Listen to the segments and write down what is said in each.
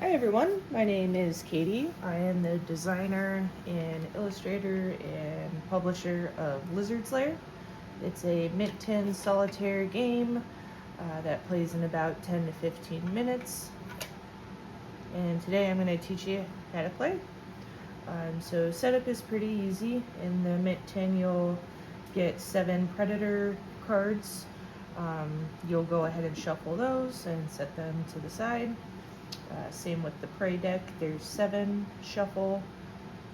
Hi everyone, my name is Katie. I am the designer and illustrator and publisher of Lair. It's a Mint 10 solitaire game that plays in about 10 to 15 minutes. And today I'm going to teach you how to play. So setup is pretty easy. In the Mint 10 you'll get 7 Predator cards. You'll go ahead and shuffle those and set them to the side. Same with the prey deck. There's 7. Shuffle,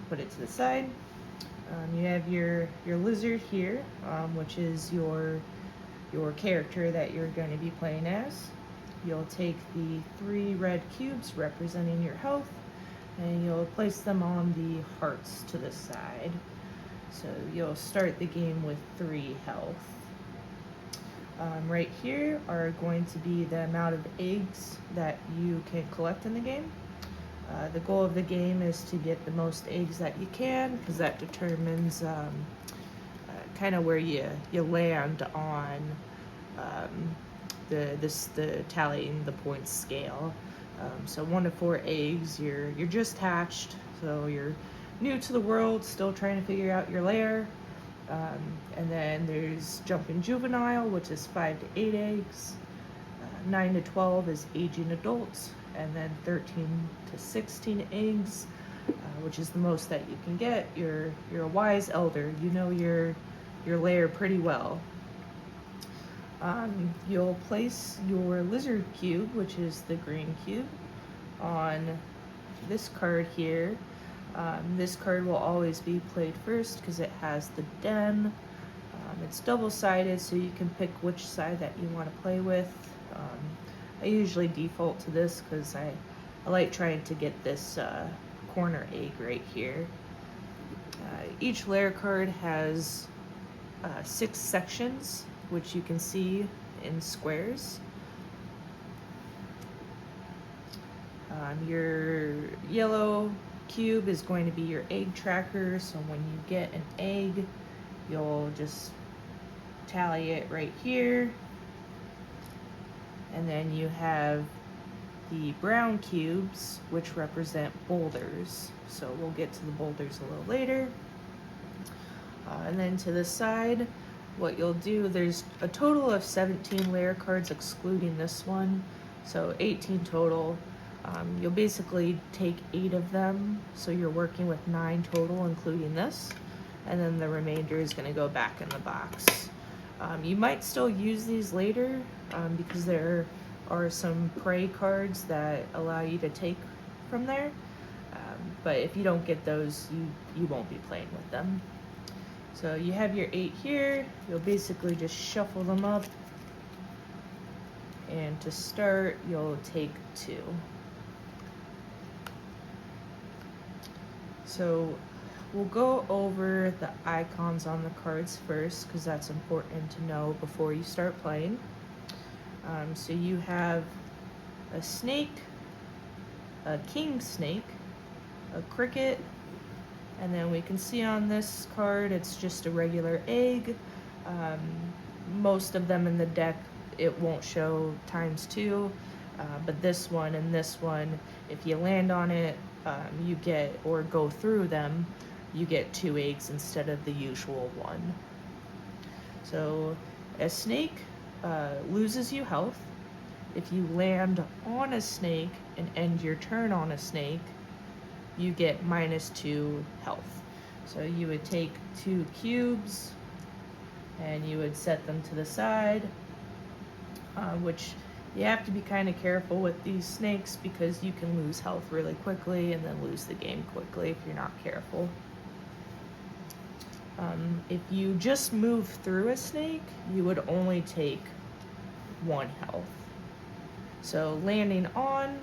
put it to the side. You have your lizard here, which is your character that you're going to be playing as. You'll take the 3 red cubes representing your health, and you'll place them on the hearts to the side. So you'll start the game with 3 health. Right here are going to be the amount of eggs that you can collect in the game. The goal of the game is to get the most eggs that you can, because that determines kind of where you land on the tallying the points scale. So 1 to 4 eggs, you're just hatched, so you're new to the world, still trying to figure out your lair. And then there's Jumping Juvenile, which is 5 to 8 eggs. 9 to 12 is Aging Adults, and then 13 to 16 eggs, which is the most that you can get. You're a wise elder. You know your lair pretty well. You'll place your lizard cube, which is the green cube, on this card here. This card will always be played first because it has the den. It's double-sided, so you can pick which side that you want to play with. I usually default to this because I like trying to get this corner egg right here. Each lair card has 6 sections, which you can see in squares. Your yellow cube is going to be your egg tracker, so when you get an egg, you'll just tally it right here. And then you have the brown cubes, which represent boulders, so we'll get to the boulders a little later. And then to the side, what you'll do, there's a total of 17 lair cards excluding this one, so 18 total. You'll basically take 8 of them, so you're working with 9 total, including this, and then the remainder is going to go back in the box. You might still use these later because there are some prey cards that allow you to take from there, but if you don't get those, you won't be playing with them. So you have your 8 here. You'll basically just shuffle them up, and to start, you'll take 2. So we'll go over the icons on the cards first because that's important to know before you start playing. So you have a snake, a king snake, a cricket, and then we can see on this card it's just a regular egg. Most of them in the deck it won't show ×2, but this one and this one, if you land on it, you get, or go through them, you get 2 eggs instead of the usual 1. So a snake loses you health. If you land on a snake and end your turn on a snake, you get -2 health. So you would take 2 cubes and you would set them to the side, which you have to be kind of careful with these snakes because you can lose health really quickly and then lose the game quickly if you're not careful. If you just move through a snake, you would only take 1 health. So landing on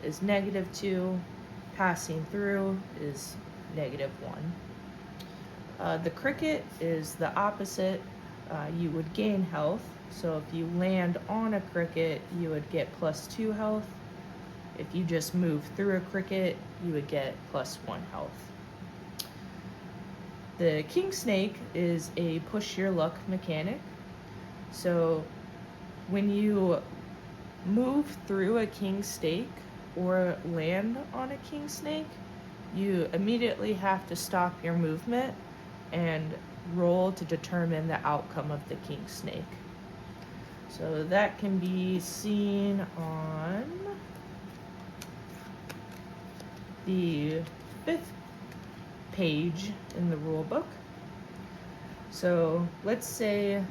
is -2, passing through is -1. The cricket is the opposite. You would gain health. So if you land on a cricket, you would get +2 health. If you just move through a cricket, you would get +1 health. The king snake is a push your luck mechanic. So when you move through a king snake, or land on a king snake, you immediately have to stop your movement and roll to determine the outcome of the king snake. So that can be seen on the 5th page in the rule book. So let's say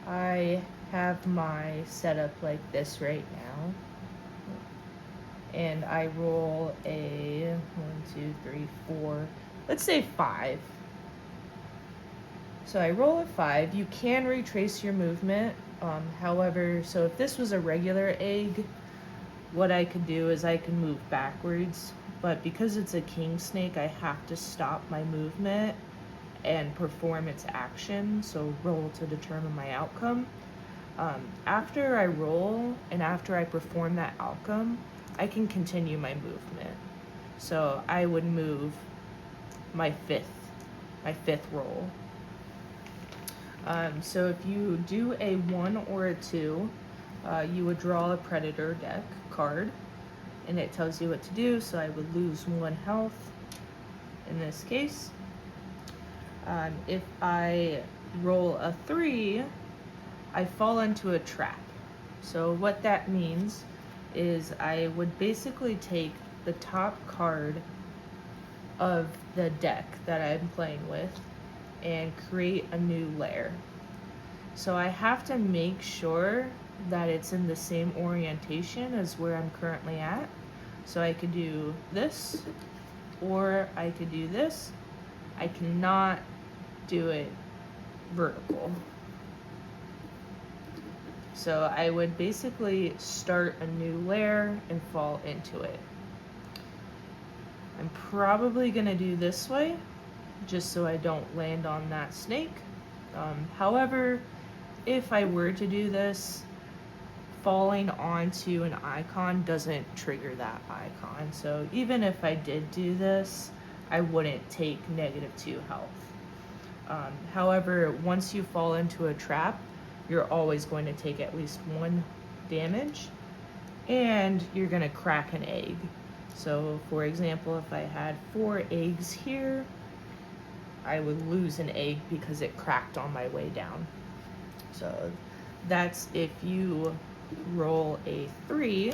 I have my setup like this right now, and I roll a 1, 2, 3, 4, let's say 5. So I roll a 5. You can retrace your movement. However, so if this was a regular egg, what I could do is I can move backwards. But because it's a king snake, I have to stop my movement and perform its action. So roll to determine my outcome. After I roll and after I perform that outcome, I can continue my movement. So I would move my fifth roll. So if you do a 1 or a 2, you would draw a predator deck card, and it tells you what to do. So I would lose 1 health in this case. If I roll a 3, I fall into a trap. So what that means is I would basically take the top card of the deck that I'm playing with and create a new lair. So I have to make sure that it's in the same orientation as where I'm currently at. So I could do this, or I could do this. I cannot do it vertical. So I would basically start a new lair and fall into it. I'm probably gonna do this way, just so I don't land on that snake. However, if I were to do this, falling onto an icon doesn't trigger that icon. So even if I did do this, I wouldn't take -2 health. However, once you fall into a trap, you're always going to take at least 1 damage, and you're going to crack an egg. So for example, if I had 4 eggs here, I would lose an egg because it cracked on my way down. So that's if you roll a 3.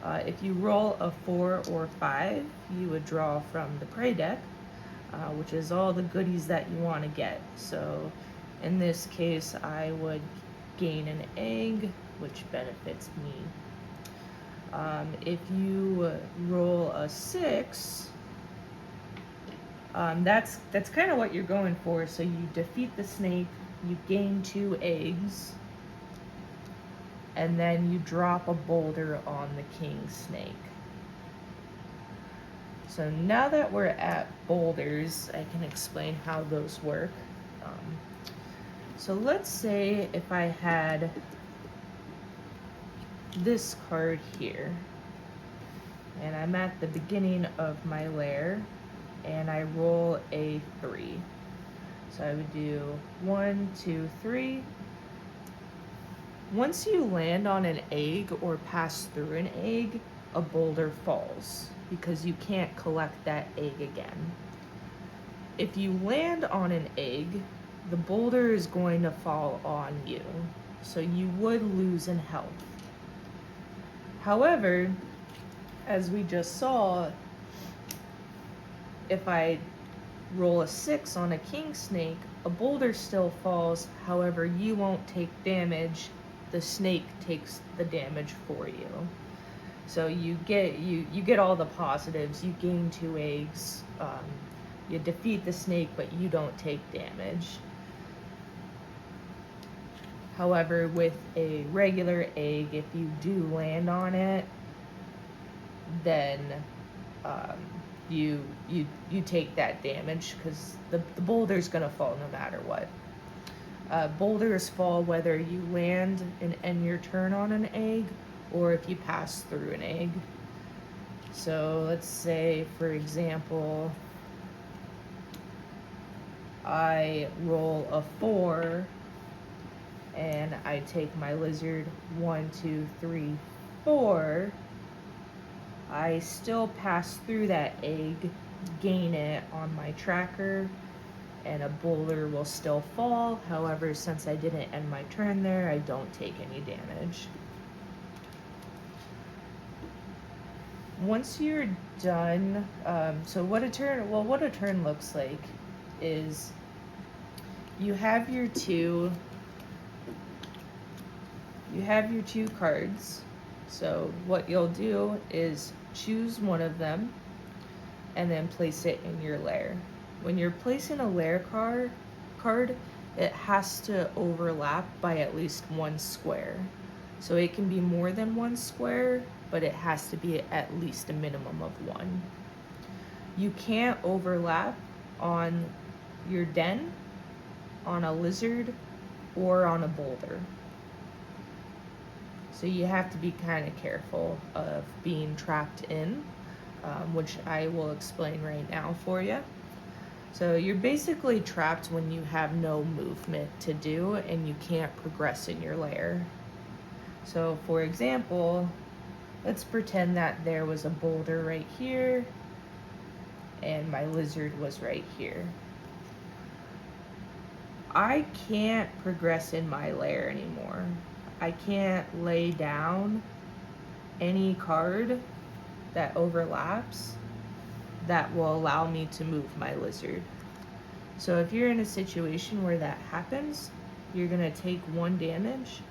If you roll a 4 or 5, you would draw from the prey deck, which is all the goodies that you want to get. So in this case, I would gain an egg, which benefits me. If you roll a 6, that's kind of what you're going for. So you defeat the snake, you gain 2 eggs, and then you drop a boulder on the king snake. So now that we're at boulders, I can explain how those work. So let's say if I had this card here, and I'm at the beginning of my lair, and I roll a 3. So I would do 1, 2, 3. Once you land on an egg or pass through an egg, a boulder falls because you can't collect that egg again. If you land on an egg, the boulder is going to fall on you, so you would lose in health. However, as we just saw, if I roll a 6 on a king snake, a boulder still falls. However, you won't take damage. The snake takes the damage for you. So you get all the positives. You gain 2 eggs. You defeat the snake, but you don't take damage. However, with a regular egg, if you do land on it, then you take that damage because the boulder's gonna fall no matter what. Boulders fall whether you land and end your turn on an egg or if you pass through an egg. So let's say, for example, I roll a 4 and I take my lizard 1, 2, 3, 4. I still pass through that egg, gain it on my tracker, and a boulder will still fall. However, since I didn't end my turn there, I don't take any damage. Once you're done, so what a turn looks like is you have your two cards. So what you'll do is choose one of them and then place it in your lair. When you're placing a lair card, it has to overlap by at least one square. So it can be more than one square, but it has to be at least a minimum of one. You can't overlap on your den, on a lizard, or on a boulder. So you have to be kind of careful of being trapped in, which I will explain right now for you. So you're basically trapped when you have no movement to do and you can't progress in your lair. So for example, let's pretend that there was a boulder right here and my lizard was right here. I can't progress in my lair anymore. I can't lay down any card that overlaps that will allow me to move my lizard. So if you're in a situation where that happens, you're gonna take 1 damage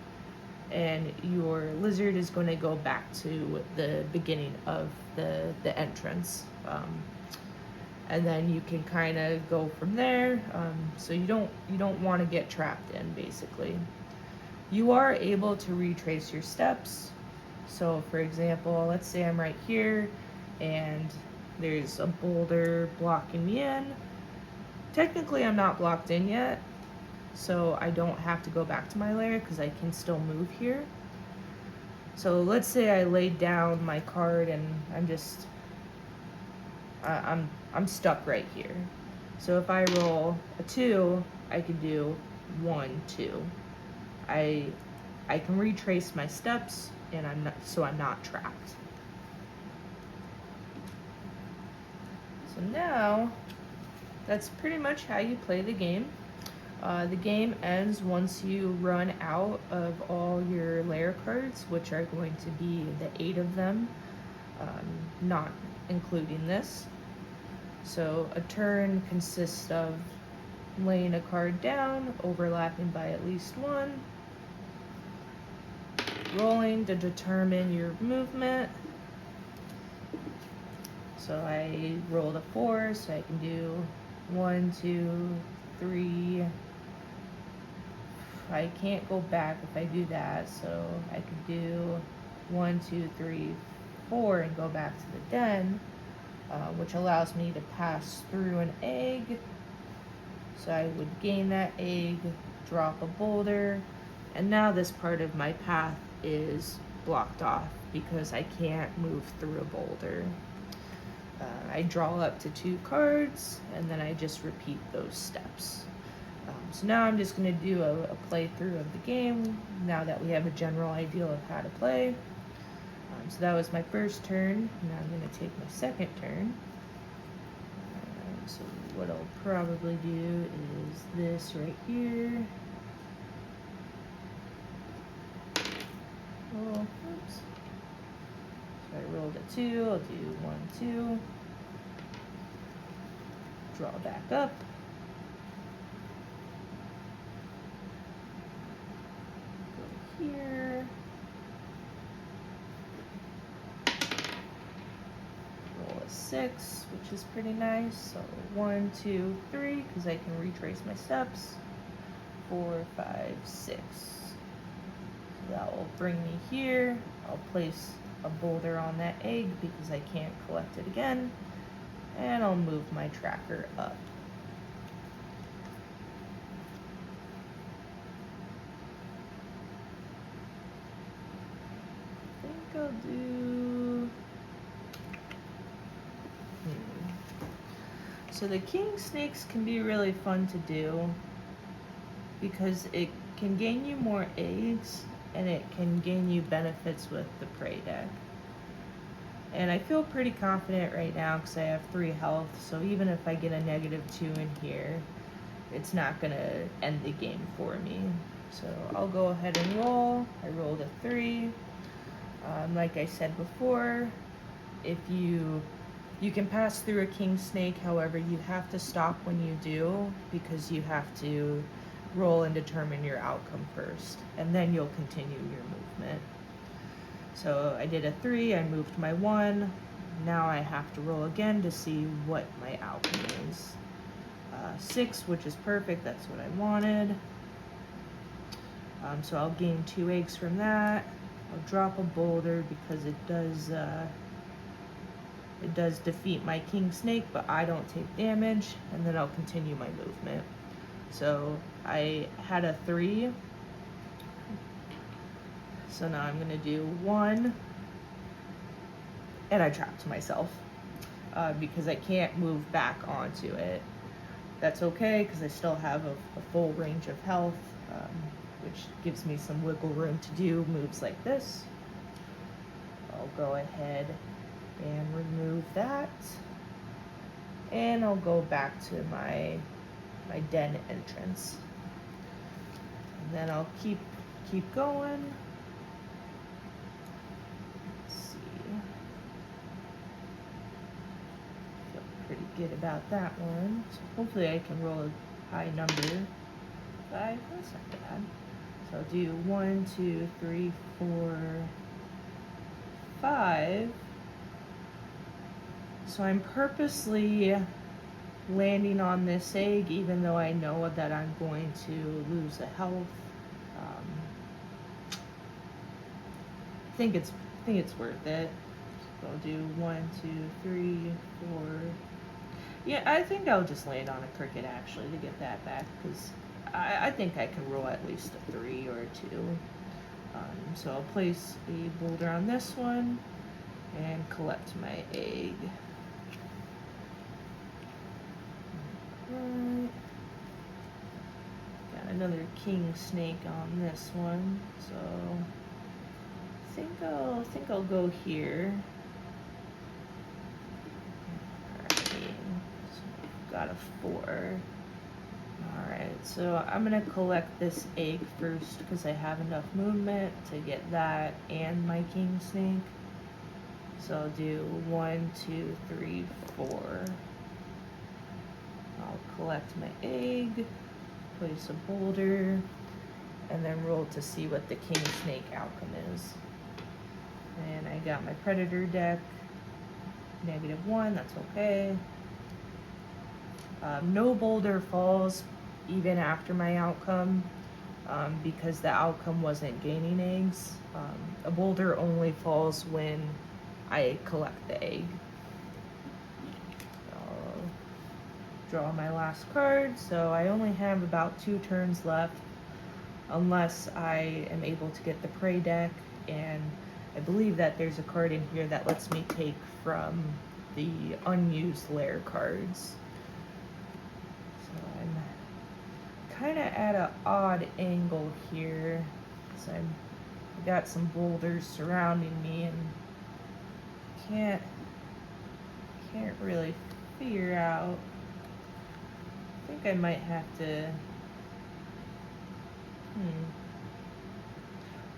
and your lizard is going to go back to the beginning of the entrance. And then you can kind of go from there. So you don't want to get trapped in, basically. You are able to retrace your steps. So for example, let's say I'm right here and there's a boulder blocking me in. Technically I'm not blocked in yet, so I don't have to go back to my lair because I can still move here. So let's say I laid down my card and I'm stuck right here. So if I roll a 2, I could do 1, 2. I can retrace my steps and I'm not trapped. So now that's pretty much how you play the game. The game ends once you run out of all your lair cards, which are going to be the 8 of them, not including this. So a turn consists of laying a card down, overlapping by at least 1, rolling to determine your movement. So I rolled a 4, so I can do 1, 2, 3. I can't go back if I do that, so I could do 1, 2, 3, 4 and go back to the den, which allows me to pass through an egg. So I would gain that egg, drop a boulder, and now this part of my path is blocked off because I can't move through a boulder. I draw up to 2 cards, and then I just repeat those steps. So now I'm just going to do a playthrough of the game, now that we have a general idea of how to play. So that was my first turn. Now I'm going to take my second turn. So what I'll probably do is this right here. Oh, oops. So I rolled a 2, I'll do 1, 2. Draw back up. Go here. Roll a 6, which is pretty nice. So 1, 2, 3, because I can retrace my steps. 4, 5, 6. So that will bring me here. I'll place a boulder on that egg because I can't collect it again. And I'll move my tracker up. I think I'll do... So the king snakes can be really fun to do because it can gain you more eggs and it can gain you benefits with the prey deck. And I feel pretty confident right now because I have 3 health, so even if I get a -2 in here, it's not going to end the game for me. So I'll go ahead and roll. I rolled a 3. Like I said before, if you can pass through a king snake, however, you have to stop when you do because you have to roll and determine your outcome first, and then you'll continue your movement. So I did a 3, I moved my 1. Now I have to roll again to see what my outcome is. 6, which is perfect, that's what I wanted. So I'll gain 2 eggs from that. I'll drop a boulder because it does defeat my king snake, but I don't take damage, and then I'll continue my movement. So I had a 3. So now I'm going to do 1, and I trapped myself because I can't move back onto it. That's okay because I still have a full range of health, which gives me some wiggle room to do moves like this. I'll go ahead and remove that, and I'll go back to my den entrance, and then I'll keep going. Pretty good about that one. So hopefully I can roll a high number. 5, that's not bad. So I'll do 1, 2, 3, 4, 5. So I'm purposely landing on this egg even though I know that I'm going to lose a health. I think it's worth it. So I'll do 1, 2, 3, 4. Yeah, I think I'll just land on a cricket actually to get that back because I think I can roll at least a 3 or a 2. So I'll place a boulder on this one and collect my egg. Right. Got another king snake on this one, so I think I'll go here. Got a 4. Alright, so I'm gonna collect this egg first because I have enough movement to get that and my king snake. So I'll do 1, 2, 3, 4. I'll collect my egg, place a boulder, and then roll to see what the king snake outcome is. And I got my predator deck, -1, that's okay. No boulder falls even after my outcome because the outcome wasn't gaining eggs. A boulder only falls when I collect the egg. I'll draw my last card, so I only have about 2 turns left unless I am able to get the prey deck, and I believe that there's a card in here that lets me take from the unused Lair cards. Kind of at an odd angle here, so I got some boulders surrounding me and can't really figure out. I think I might have to.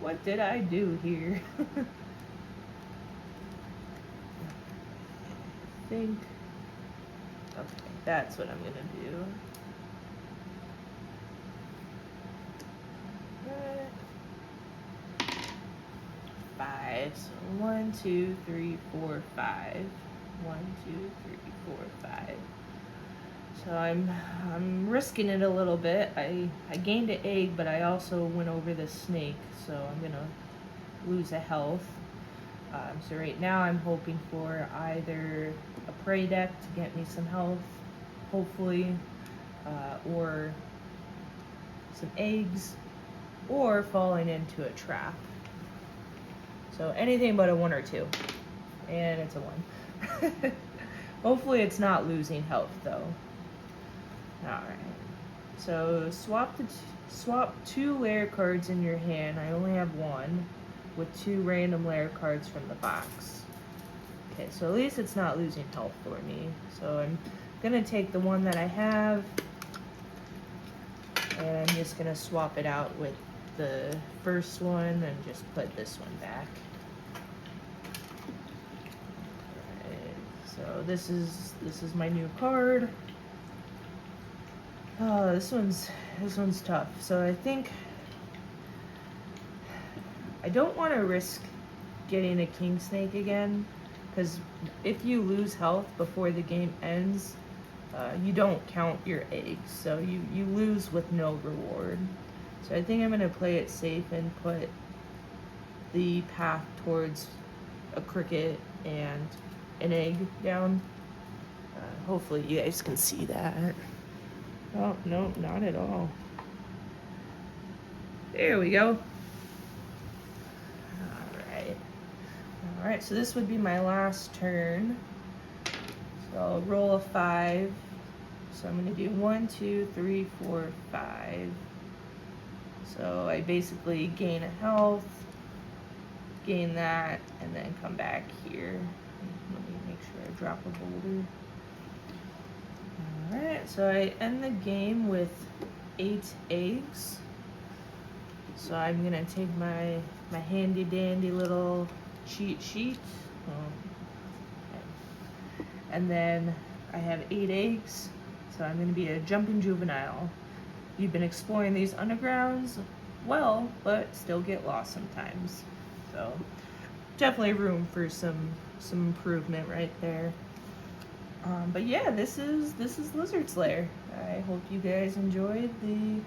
What did I do here? I think. Okay, that's what I'm gonna do. 5. So 1, 2, 3, 4, 5. 1, 2, 3, 4, 5. So I'm risking it a little bit. I gained an egg, but I also went over the snake, so I'm gonna lose a health. So right now I'm hoping for either a prey deck to get me some health, hopefully, or some eggs, or falling into a trap. So anything but a 1 or 2, and it's a 1. Hopefully it's not losing health though. Alright, so swap 2 Lair cards in your hand. I only have 1, with 2 random Lair cards from the box. Okay, so at least it's not losing health for me. So I'm gonna take the one that I have, and I'm just gonna swap it out with the first one and just put this one back. Alright, so this is my new card. Oh, this one's tough. So I think I don't want to risk getting a king snake again, because if you lose health before the game ends, you don't count your eggs, so you lose with no reward. So I think I'm going to play it safe and put the path towards a cricket and an egg down. Hopefully you guys can see that. Oh, no, not at all. There we go. Alright, so this would be my last turn. So I'll roll a 5. So I'm going to do 1, 2, 3, 4, 5. So I basically gain a health, gain that, and then come back here. Let me make sure I drop a boulder. Alright, so I end the game with 8 eggs. So I'm going to take my handy dandy little cheat sheet. Okay. And then I have 8 eggs, so I'm going to be a jumping juvenile. You've been exploring these undergrounds well, but still get lost sometimes. So definitely room for some improvement right there. But yeah, this is Lizard's Lair. I hope you guys enjoyed the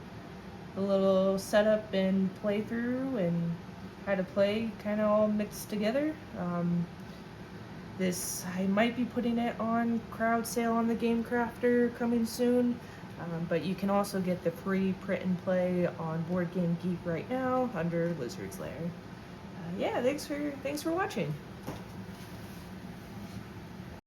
little setup and playthrough and how to play kind of all mixed together. This, I might be putting it on crowd sale on the Game Crafter coming soon, but you can also get the free print and play on Board Game Geek right now under Lizard's Lair. Yeah, thanks for watching.